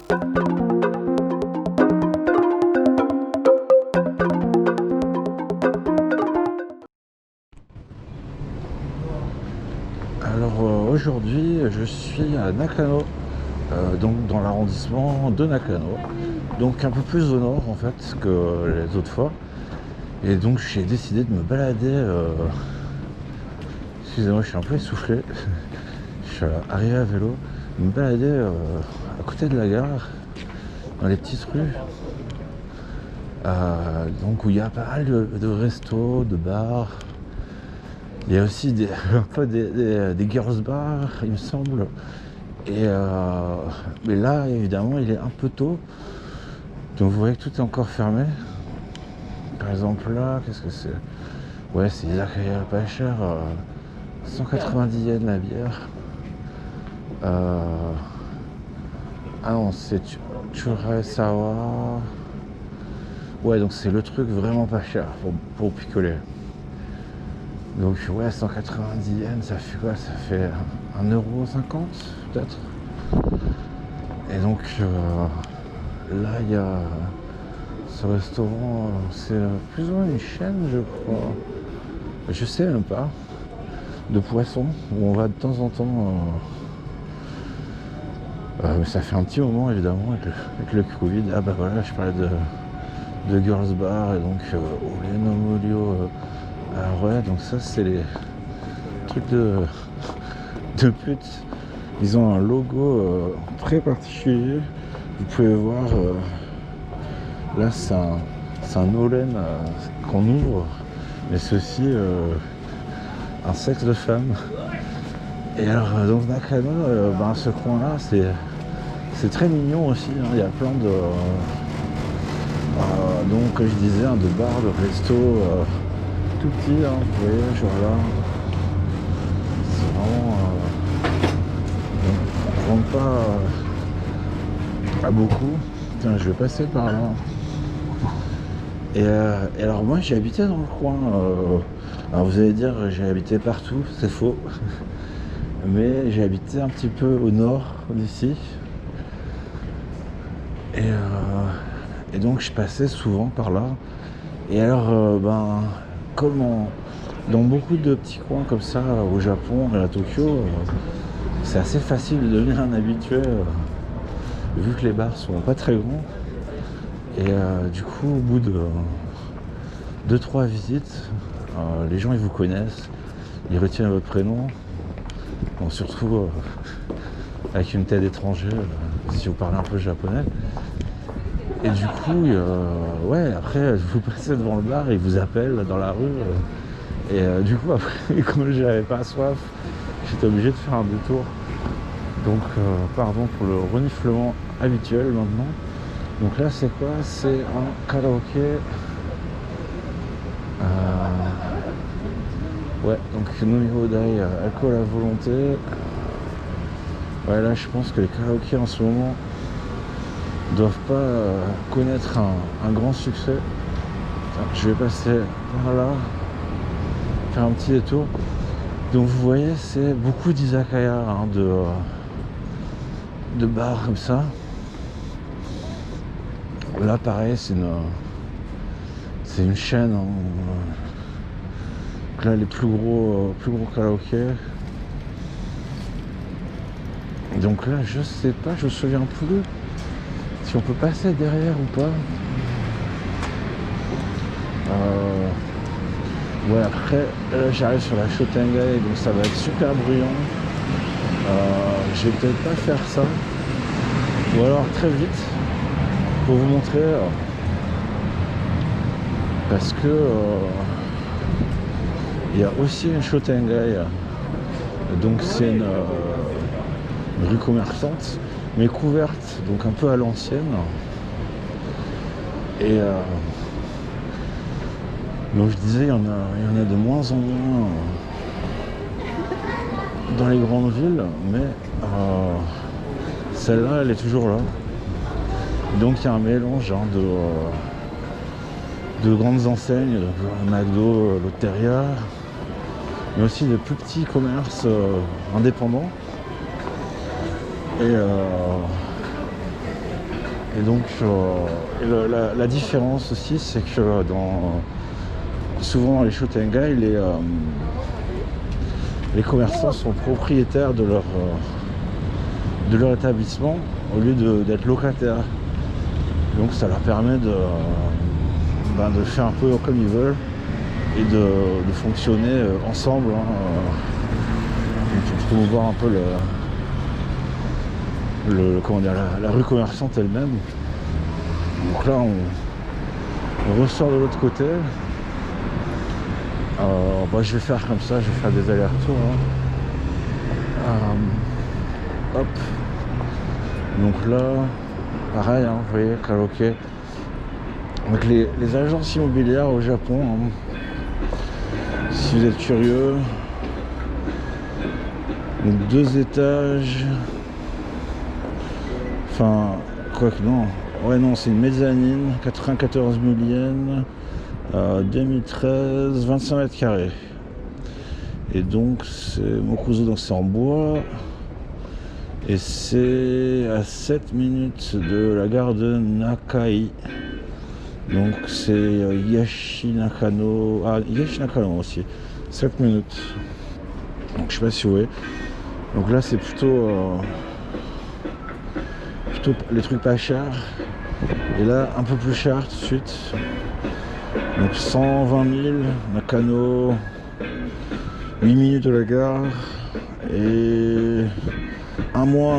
Alors aujourd'hui je suis à Nakano, donc dans l'arrondissement de Nakano, donc un peu plus au nord en fait que les autres fois. Et donc j'ai décidé de me balader, excusez-moi je suis un peu essoufflé, je suis arrivé à vélo, de me balader à côté de la gare, dans les petites rues, donc où il y a pas mal de restos, de bars. Il y a aussi un peu des girls bars, il me semble. Mais là, évidemment, il est un peu tôt. Donc vous voyez que tout est encore fermé. Par exemple là, qu'est-ce que c'est? Ouais, c'est Izakaya pas cher. 190 yens la bière. Ah non, c'est Churaesawa. Ouais, donc c'est le truc vraiment pas cher pour picoler. Donc ouais, 190 yens, ça fait quoi? Ça fait 1,50€ peut-être. Et donc là, il y a ce restaurant, c'est plus ou moins une chaîne, je crois. Je sais même pas. De poissons, où on va de temps en temps. Mais ça fait un petit moment, évidemment, avec le Covid. Ah bah voilà, je parlais de Girls Bar, et donc Oleno Molio. Alors ouais, donc ça, c'est les trucs de pute. Ils ont un logo très particulier. Vous pouvez voir, là c'est un Olen qu'on ouvre, mais c'est aussi un sexe de femme. Et alors donc Nakano, ce coin là c'est très mignon aussi, hein. Il y a plein de donc comme je disais, de bars, de restos tout petits, hein, vous voyez, genre là c'est vraiment on rentre pas à beaucoup. Tiens, je vais passer par là. Et alors moi j'ai habité dans le coin, alors vous allez dire j'ai habité partout, c'est faux. Mais j'ai habité un petit peu au nord d'ici. Et donc je passais souvent par là. Et alors comme dans beaucoup de petits coins comme ça au Japon et à Tokyo, c'est assez facile de devenir un habitué, vu que les bars sont pas très grands. Et du coup au bout de 2-3 visites, les gens ils vous connaissent, ils retiennent votre prénom. Bon, surtout avec une tête étrangère, si vous parlez un peu japonais. Et du coup, ouais, après, vous passez devant le bar, ils vous appellent dans la rue. Et du coup, après, comme j'avais pas soif, j'étais obligé de faire un détour. Donc, pardon pour le reniflement habituel maintenant. Donc là, c'est quoi? C'est un karaoké. Ouais, donc Nomi Dai, alcool à volonté. Ouais, là, je pense que les karaokés en ce moment doivent pas connaître un grand succès. Enfin, je vais passer par là, faire un petit détour. Donc vous voyez, c'est beaucoup d'izakaya, hein, de bars comme ça. Là pareil, c'est une chaîne, hein, là les plus gros karaokés. Donc là je sais pas, je me souviens plus si on peut passer derrière ou pas. Ouais, après là j'arrive sur la Shotengai, donc ça va être super bruyant. Je vais peut-être pas faire ça, ou alors très vite pour vous montrer, parce que il y a aussi une Shotengai, donc c'est une rue commerçante mais couverte, donc un peu à l'ancienne. Et donc je disais, il y en a de moins en moins dans les grandes villes, mais celle-là, elle est toujours là. Donc il y a un mélange, hein, de grandes enseignes, McDo, Lotteria, mais aussi de plus petits commerces indépendants. Et Et donc, la différence aussi, c'est que souvent dans les Shotengai, les commerçants sont propriétaires de leur établissement au lieu d'être locataires. Donc ça leur permet de faire un peu comme ils veulent et de fonctionner ensemble, pour promouvoir un peu la rue commerçante elle-même. Donc là on ressort de l'autre côté. Je vais faire comme ça, je vais faire des allers-retours. Hop. Donc là, pareil, vous voyez, karaoké. Donc les agences immobilières au Japon, si vous êtes curieux, donc 2 étages. Enfin, quoi que non. Ouais, non, c'est une mezzanine, 94 000 yens, 2013, 25 mètres carrés. Et donc, c'est Mokuzo, donc c'est en bois. Et c'est à 7 minutes de la gare de Nakai. Donc, c'est Yashinakano. Ah, Yashinakano aussi. 7 minutes. Donc, je sais pas si vous voyez. Donc là, c'est plutôt les trucs pas chers. Et là, un peu plus cher tout de suite. Donc 120 000, Nakano, 8 minutes de la gare. Et un mois.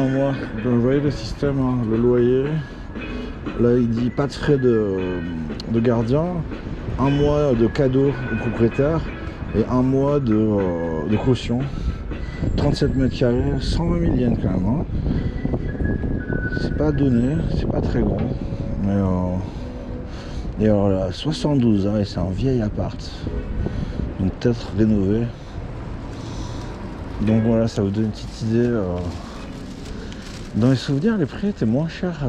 Donc, vous voyez le système, le loyer. Là, il dit pas de frais de gardien. 1 mois de cadeau au propriétaire. Et 1 mois de caution. 37 mètres carrés, 120 000 yens quand même. C'est pas donné, c'est pas très grand. Mais et alors là, 72, et c'est un vieil appart. Donc peut-être rénové. Donc voilà, ça vous donne une petite idée. Dans les souvenirs, les prix étaient moins chers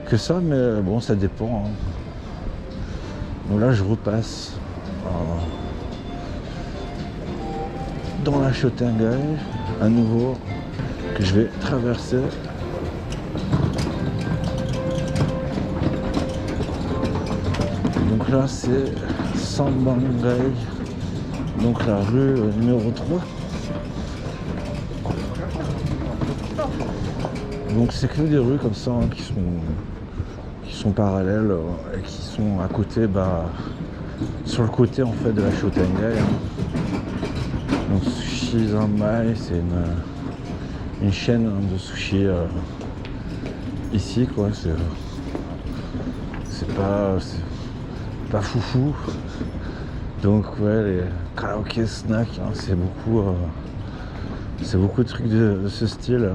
que ça, mais bon, ça dépend. Donc là, je repasse dans la Shotengai, à nouveau, que je vais traverser. Donc là, c'est Sanbangai, donc la rue numéro 3. Donc c'est que des rues comme ça qui sont parallèles et qui sont à côté, sur le côté en fait de la Shotengai. Donc Sushi Zanmai, c'est une chaîne de sushi ici quoi. C'est pas foufou. Donc ouais, les karaoké snacks, c'est beaucoup de trucs de ce style.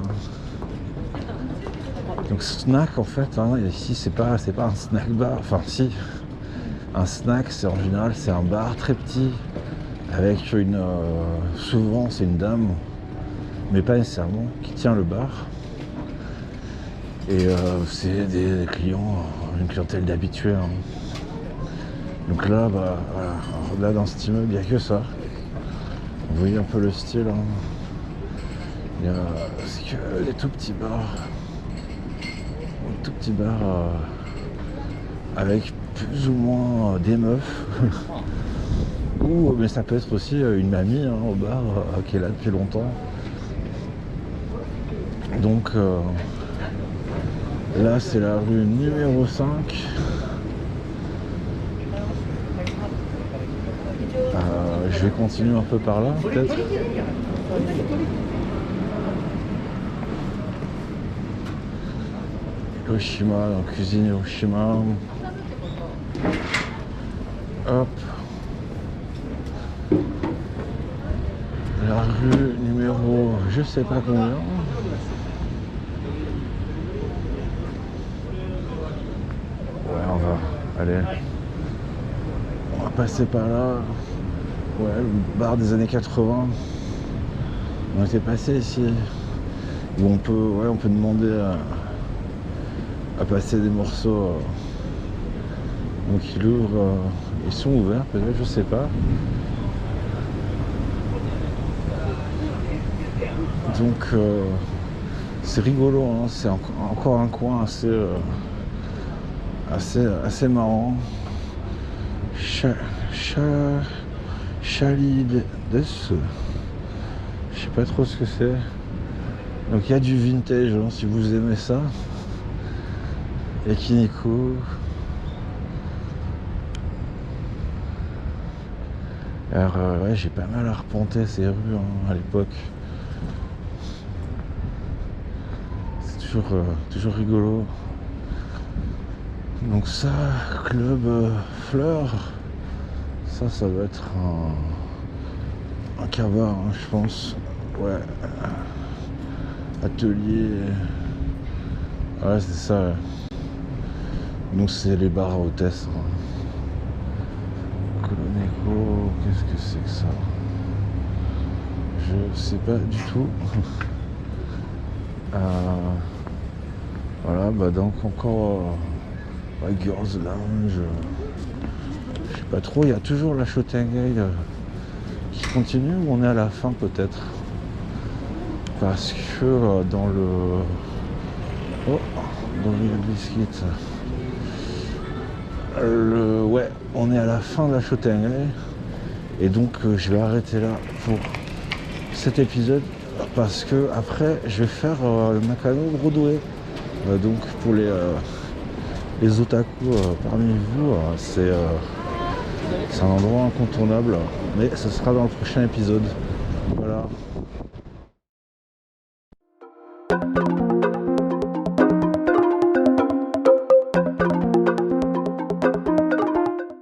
Donc snack en fait, ici c'est pas un snack bar, enfin si, un snack c'est en général c'est un bar très petit avec souvent c'est une dame, mais pas nécessairement, qui tient le bar. Et c'est des clients, une clientèle d'habitués. Donc là, voilà. Là dans cet immeuble, il n'y a que ça. Vous voyez un peu le style. C'est que les tout petits bars. Avec plus ou moins des meufs. Mais ça peut être aussi une mamie au bar qui est là depuis longtemps. Donc là c'est la rue numéro 5. Je vais continuer un peu par là peut-être. Hiroshima, donc cuisine Hiroshima. Hop. La rue numéro je sais pas combien. Allez, on va passer par là. Ouais, le bar des années 80. On était passé ici. Où on peut demander à passer des morceaux. Donc ils ouvrent. Ils sont ouverts peut-être, je sais pas. Donc c'est rigolo, hein, c'est encore un coin assez marrant. Chalides, je sais pas trop ce que c'est. Donc il y a du vintage, hein, si vous aimez ça. Yakiniko. Alors ouais, j'ai pas mal arpenté ces rues hein, à l'époque. C'est toujours rigolo. Donc ça, club fleurs, ça doit être un cabaret, hein, je pense. Ouais. Atelier. Ouais, c'est ça. Ouais. Donc c'est les bars à hôtesse. Hein. Coloneco, qu'est-ce que c'est que ça? Je sais pas du tout. Voilà, bah donc encore Girls Lounge. Je sais pas trop, il y a toujours la Chotangai qui continue ou on est à la fin peut-être? Parce que dans le biscuit, ouais, on est à la fin de la Chotangai et donc je vais arrêter là pour cet épisode parce que après je vais faire le Nakano Broadway. Donc pour les otaku parmi vous, c'est un endroit incontournable, mais ce sera dans le prochain épisode. Voilà.